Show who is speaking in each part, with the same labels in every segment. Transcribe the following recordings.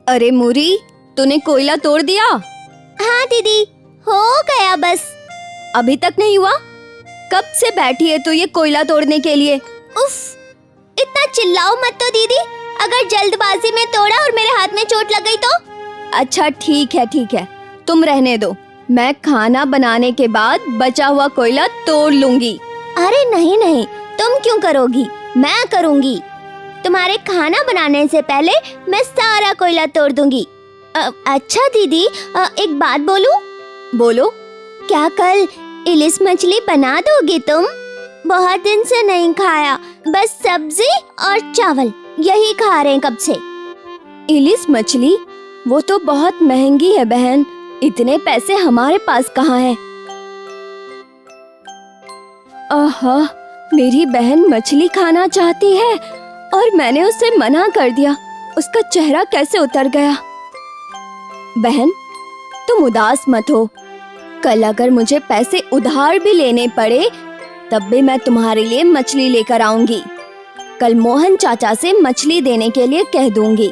Speaker 1: अरे मुरी, तूने कोयला तोड़ दिया?
Speaker 2: हाँ दीदी, हो गया बस।
Speaker 1: अभी तक नहीं हुआ? कब से बैठी है तू ये कोयला तोड़ने के लिए?
Speaker 2: उफ, इतना चिल्लाओ मत तो दीदी। अगर जल्दबाजी में तोड़ा और मेरे हाथ में चोट लग गई तो?
Speaker 1: अच्छा ठीक है, तुम रहने दो। मैं खाना बनाने के बाद बचा हुआ कोयला तोड़ लूंगी।
Speaker 2: अरे नहीं नहीं, तुम क्यों करोगी, मैं करूंगी। तुम्हारे खाना बनाने से पहले मैं सारा कोयला तोड़ दूंगी। अच्छा दीदी, एक बात बोलूं?
Speaker 1: बोलो।
Speaker 2: क्या कल इलिस मछली बना दोगी तुम? बहुत दिन से नहीं खाया, बस सब्जी और चावल यही खा रहे हैं कब से।
Speaker 1: इलिस मछली? वो तो बहुत महंगी है बहन, इतने पैसे हमारे पास कहाँ है। आहा, मेरी बहन मछली खाना चाहती है और मैंने उसे मना कर दिया। उसका चेहरा कैसे उतर गया। बहन, तुम उदास मत हो। कल अगर मुझे पैसे उधार भी लेने पड़े तब भी मैं तुम्हारे लिए मछली लेकर आऊंगी। कल मोहन चाचा से मछली देने के लिए कह दूंगी।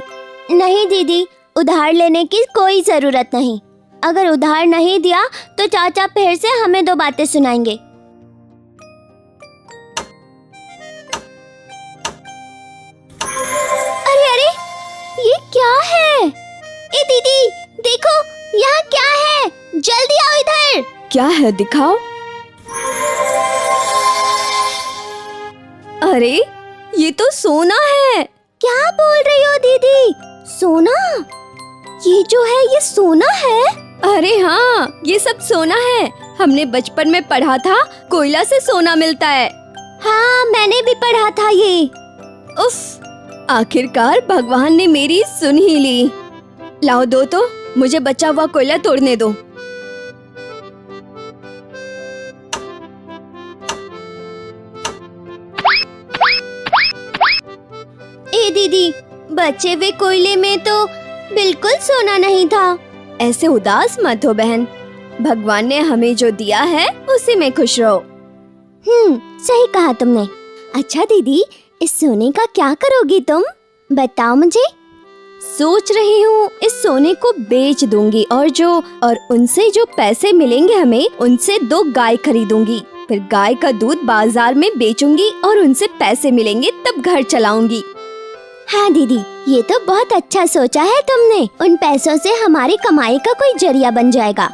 Speaker 2: नहीं दीदी, उधार लेने की कोई जरूरत नहीं। अगर उधार नहीं दिया तो चाचा फिर से हमें दो बातें सुनाएंगे। अरे अरे, ये क्या है? ए दीदी देखो, यहाँ क्या है? जल्दी आओ इधर।
Speaker 1: क्या है, दिखाओ। अरे ये तो सोना है।
Speaker 2: क्या बोल रही हो दीदी? सोना? ये जो है ये सोना है?
Speaker 1: अरे हाँ, ये सब सोना है। हमने बचपन में पढ़ा था कोयला से सोना मिलता है।
Speaker 2: हाँ, मैंने भी पढ़ा था ये।
Speaker 1: उफ, आखिरकार भगवान ने मेरी सुन ही ली। लाओ दो तो, मुझे बचा हुआ कोयला तोड़ने दो।
Speaker 2: ए दीदी, बचे हुए कोयले में तो बिल्कुल सोना नहीं था।
Speaker 1: ऐसे उदास मत हो बहन, भगवान ने हमें जो दिया है उसी में खुश रहो।
Speaker 2: सही कहा तुमने। अच्छा दीदी, इस सोने का क्या करोगी तुम? बताओ मुझे।
Speaker 1: सोच रही हूँ इस सोने को बेच दूंगी और उनसे जो पैसे मिलेंगे हमें, उनसे 2 गाय खरीदूंगी। फिर गाय का दूध बाजार में बेचूंगी और उनसे पैसे मिलेंगे तब घर चलाऊंगी।
Speaker 2: हाँ दीदी, ये तो बहुत अच्छा सोचा है तुमने। उन पैसों से हमारी कमाई का कोई जरिया बन जाएगा।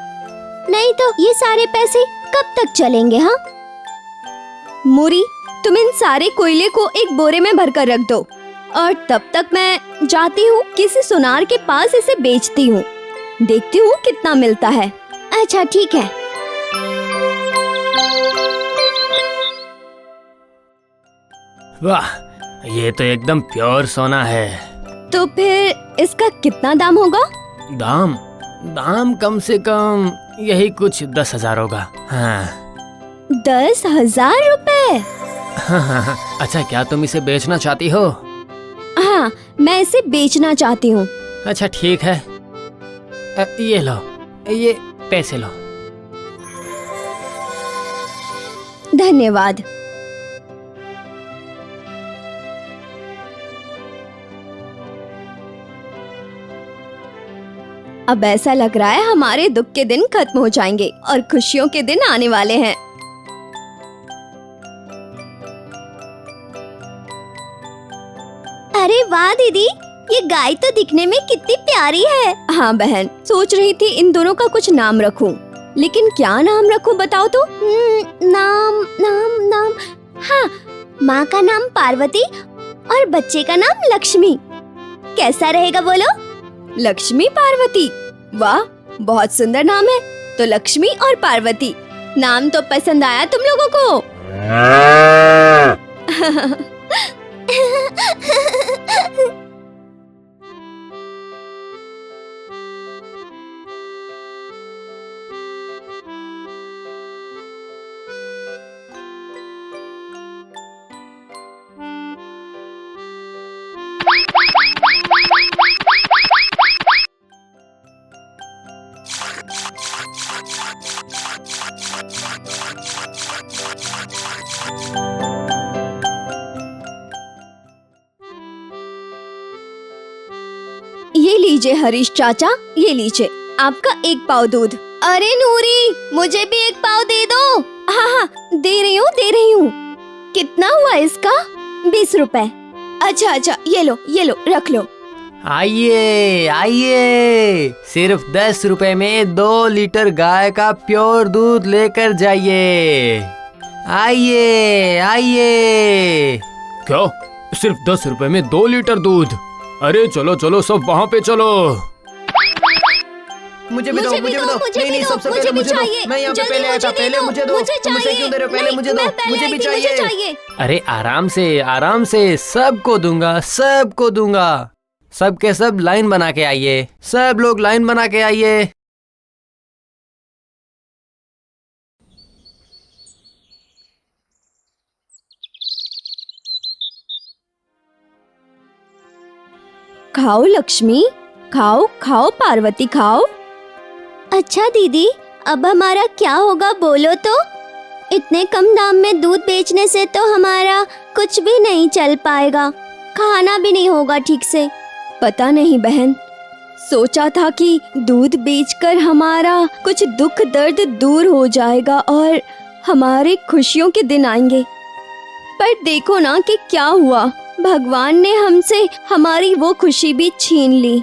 Speaker 2: नहीं तो ये सारे पैसे कब तक चलेंगे? हाँ
Speaker 1: मुरी, तुम इन सारे कोयले को एक बोरे में भरकर रख दो और तब तक मैं जाती हूँ किसी सुनार के पास इसे बेचती हूँ। देखती हूँ कितना मिलता है।
Speaker 2: अच्छा ठीक है।
Speaker 3: वाह, ये तो एकदम प्योर सोना है।
Speaker 1: तो फिर इसका कितना दाम होगा?
Speaker 3: दाम कम से कम यही कुछ 10,000 होगा। हाँ।
Speaker 1: 10,000 रुपए?
Speaker 3: हाँ। अच्छा, क्या तुम इसे बेचना चाहती हो?
Speaker 1: हाँ, मैं इसे बेचना चाहती हूँ।
Speaker 3: अच्छा ठीक है, ये लो, ये पैसे लो।
Speaker 1: धन्यवाद। अब ऐसा लग रहा है हमारे दुख के दिन खत्म हो जाएंगे और खुशियों के दिन आने वाले हैं।
Speaker 2: अरे वाह दीदी, ये गाय तो दिखने में कितनी प्यारी है।
Speaker 1: हाँ बहन, सोच रही थी इन दोनों का कुछ नाम रखूं, लेकिन क्या नाम रखूं बताओ तो?
Speaker 2: नाम नाम नाम हाँ, माँ का नाम पार्वती और बच्चे का नाम लक्ष्मी। कैसा रहेगा बोलो?
Speaker 1: लक्ष्मी पार्वती? वाह, बहुत सुंदर नाम है। तो लक्ष्मी और पार्वती नाम तो पसंद आया तुम लोगों को? लीजिए हरीश चाचा, ये लीजिए आपका 1 पाव दूध।
Speaker 2: अरे नूरी, मुझे भी 1 पाव दे दो।
Speaker 1: हाँ हाँ, दे रही हूँ। कितना हुआ इसका? 20 रुपए। अच्छा, ये लो रख लो।
Speaker 3: आइए आइए, सिर्फ 10 रुपए में 2 लीटर गाय का प्योर दूध लेकर जाइए। आइए आइए। क्या? सिर्फ 10 रुपए में 2 लीटर दूध? अरे चलो चलो सब वहाँ पे चलो। मुझे भी दो। नहीं, सबसे पहले मुझे दो। मैं यहाँ पे पहले आया था, पहले मुझे दो। तुम मुझे क्यों दे रहे हो? पहले मुझे दो, मुझे भी चाहिए। अरे आराम से, सबको दूंगा। सब के सब लाइन बना के आइए, सब लोग लाइन बना के आइए।
Speaker 1: खाओ लक्ष्मी, खाओ पार्वती, खाओ।
Speaker 2: अच्छा दीदी, अब हमारा क्या होगा बोलो तो? इतने कम दाम में दूध बेचने से तो हमारा कुछ भी नहीं चल पाएगा, खाना भी नहीं होगा ठीक से।
Speaker 1: पता नहीं बहन, सोचा था कि दूध बेचकर हमारा कुछ दुख दर्द दूर हो जाएगा और हमारे खुशियों के दिन आएंगे, पर देखो ना कि क्या हुआ। भगवान ने हमसे हमारी वो खुशी भी छीन ली।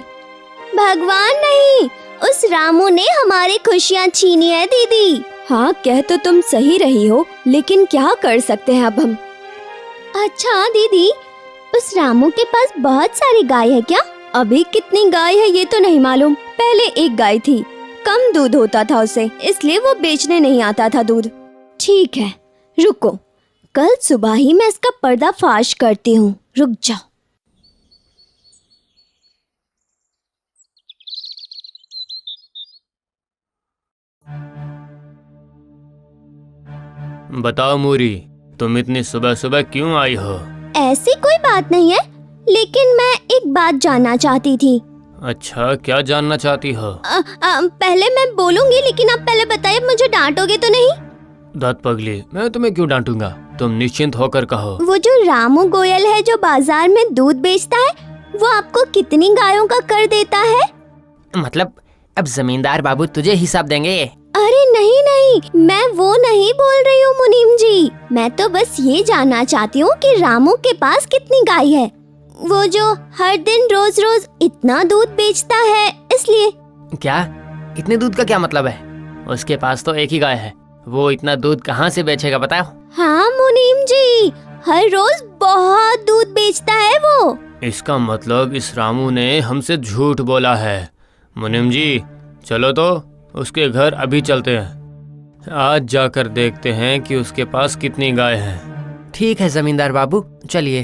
Speaker 2: भगवान नहीं, उस रामू ने हमारी खुशियाँ छीनी है दीदी।
Speaker 1: हाँ, कह तो तुम सही रही हो, लेकिन क्या कर सकते हैं अब हम।
Speaker 2: अच्छा दीदी, उस रामू के पास बहुत सारी गाय है क्या?
Speaker 1: अभी कितनी गाय है ये तो नहीं मालूम। पहले 1 गाय थी, कम दूध होता था उसे, इसलिए वो बेचने नहीं आता था दूध। ठीक है, रुको, कल सुबह ही मैं इसका पर्दाफाश करती हूँ। रुक जाओ।
Speaker 3: बताओ मूरी, तुम इतनी सुबह सुबह क्यों आई हो?
Speaker 2: ऐसी कोई बात नहीं है, लेकिन मैं एक बात जानना चाहती थी।
Speaker 3: अच्छा, क्या जानना चाहती हो?
Speaker 2: पहले मैं बोलूंगी, लेकिन आप पहले बताइए, मुझे डांटोगे तो नहीं?
Speaker 3: दांत पगली, मैं तुम्हें क्यों डांटूंगा, तुम निश्चिंत होकर कहो।
Speaker 2: वो जो रामू गोयल है जो बाजार में दूध बेचता है, वो आपको कितनी गायों का कर देता है?
Speaker 3: मतलब अब जमींदार बाबू तुझे हिसाब देंगे?
Speaker 2: अरे नहीं, मैं वो नहीं बोल रही हूँ मुनीम जी। मैं तो बस ये जानना चाहती हूँ कि रामू के पास कितनी गाय है, वो जो हर दिन रोज रोज इतना दूध बेचता है, इसलिए।
Speaker 3: क्या? इतने दूध का क्या मतलब है? उसके पास तो 1 ही गाय है, वो इतना दूध कहाँ से बेचेगा बताओ?
Speaker 2: हाँ मुनीम जी, हर रोज बहुत दूध बेचता है वो।
Speaker 3: इसका मतलब इस रामू ने हमसे झूठ बोला है। मुनीम जी, चलो तो उसके घर अभी चलते हैं, आज जाकर देखते हैं कि उसके पास कितनी गाय है। ठीक है जमींदार बाबू, चलिए।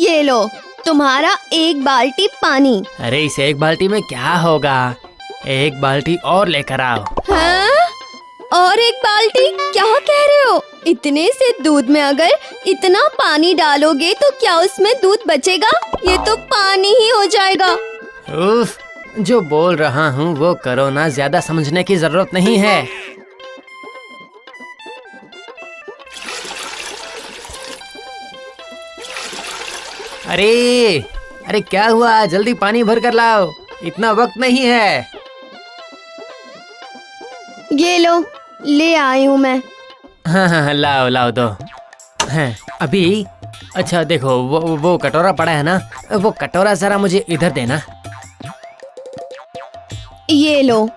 Speaker 1: ये लो तुम्हारा 1 बाल्टी पानी।
Speaker 3: अरे इस 1 बाल्टी में क्या होगा, 1 बाल्टी और लेकर आओ।
Speaker 1: हाँ? और 1 बाल्टी? क्या कह रहे हो? इतने से दूध में अगर इतना पानी डालोगे तो क्या उसमें दूध बचेगा? ये तो पानी ही हो जाएगा।
Speaker 3: उफ, जो बोल रहा हूँ वो करो ना, ज्यादा समझने की जरूरत नहीं है। अरे क्या हुआ, जल्दी पानी भर कर लाओ, इतना वक्त नहीं है।
Speaker 1: ये लो, ले आई हूँ मैं।
Speaker 3: हाँ, लाओ दो। हाँ, अभी अच्छा देखो, वो कटोरा पड़ा है ना, वो कटोरा जरा मुझे इधर देना।
Speaker 1: ये लो।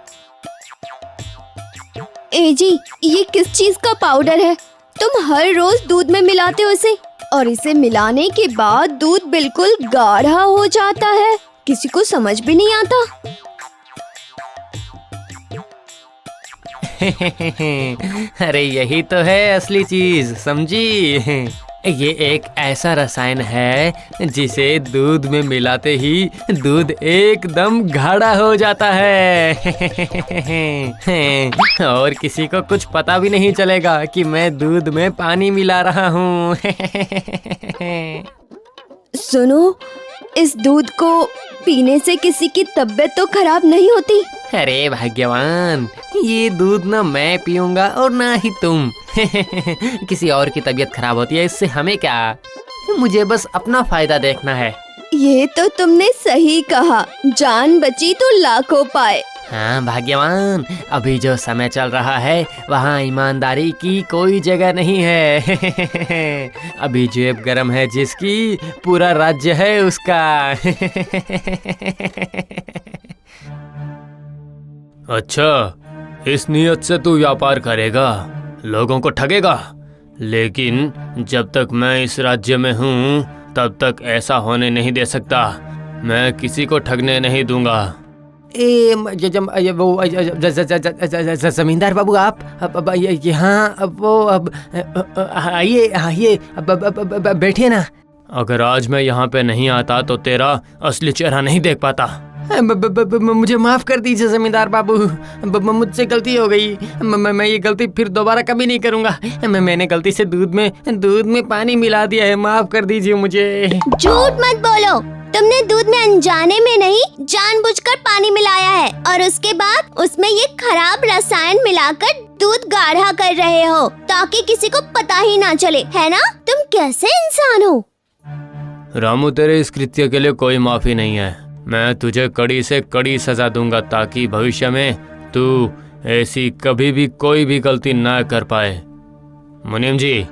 Speaker 1: ए जी, ये किस चीज का पाउडर है? तुम हर रोज दूध में मिलाते हो इसे, और इसे मिलाने के बाद दूध बिल्कुल गाढ़ा हो जाता है, किसी को समझ भी नहीं आता।
Speaker 3: अरे यही तो है असली चीज, समझी? ये एक ऐसा रसायन है जिसे दूध में मिलाते ही दूध एकदम गाढ़ा हो जाता है। और किसी को कुछ पता भी नहीं चलेगा कि मैं दूध में पानी मिला रहा हूँ।
Speaker 1: सुनो, इस दूध को पीने से किसी की तबीयत तो खराब नहीं होती?
Speaker 3: अरे भाग्यवान, ये दूध ना मैं पीऊंगा और ना ही तुम। किसी और की तबीयत खराब होती है, इससे हमें क्या, मुझे बस अपना फायदा देखना है।
Speaker 1: ये तो तुमने सही कहा, जान बची तो लाखों पाए।
Speaker 3: हाँ भाग्यवान, अभी जो समय चल रहा है वहाँ ईमानदारी की कोई जगह नहीं है। अभी जेब गरम है जिसकी, पूरा राज्य है उसका। अच्छा, इस नियत से तू व्यापार करेगा, लोगों को ठगेगा, लेकिन जब तक मैं इस राज्य में हूँ तब तक ऐसा होने नहीं दे सकता। मैं किसी को ठगने नहीं दूंगा। जमींदार बाबू, आप यहाँ अब आइए आइए, बैठिए ना। अगर आज मैं यहाँ पे नहीं आता तो तेरा असली चेहरा नहीं देख पाता। मुझे माफ कर दीजिए जमींदार बाबू, मुझसे गलती हो गई। मैं ये गलती फिर दोबारा कभी नहीं करूँगा। मैंने गलती से दूध में पानी मिला दिया है, माफ कर दीजिए मुझे।
Speaker 2: झूठ मत बोलो, तुमने दूध में अनजाने में नहीं जानबूझकर पानी मिलाया है, और उसके बाद उसमें ये खराब रसायन मिलाकर दूध गाढ़ा कर रहे हो ताकि किसी को पता ही ना चले, है ना? तुम कैसे इंसान हो?
Speaker 3: रामू, तेरे इस कृत्य के लिए कोई माफी नहीं है। मैं तुझे कड़ी से कड़ी सजा दूंगा ताकि भविष्य में तू ऐसी कभी भी कोई भी गलती न कर पाए। मुनीम जी,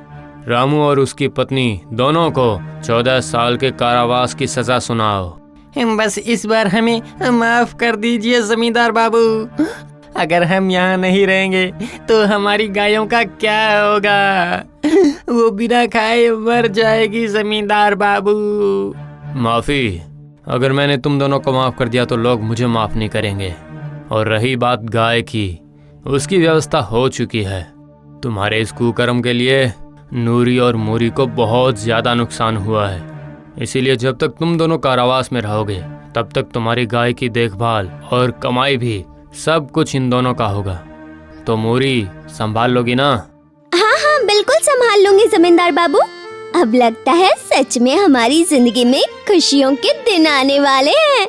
Speaker 3: रामू और उसकी पत्नी दोनों को 14 साल के कारावास की सजा सुनाओ। बस इस बार हमें माफ कर दीजिए जमींदार बाबू। अगर हम यहाँ नहीं रहेंगे तो हमारी गायों का क्या होगा? वो बिना खाए मर जाएगी जमींदार बाबू। माफी, अगर मैंने तुम दोनों को माफ कर दिया तो लोग मुझे माफ नहीं करेंगे। और रही बात गाय की, उसकी व्यवस्था हो चुकी है। तुम्हारे इस कुकर्म के लिए नूरी और मूरी को बहुत ज्यादा नुकसान हुआ है, इसीलिए जब तक तुम दोनों कारावास में रहोगे तब तक तुम्हारी गाय की देखभाल और कमाई भी सब कुछ इन दोनों का होगा। तो मूरी, संभाल लोगी ना?
Speaker 2: हाँ हाँ, बिल्कुल संभाल लूंगी जमींदार बाबू। अब लगता है सच में हमारी जिंदगी में खुशियों के दिन आने वाले हैं।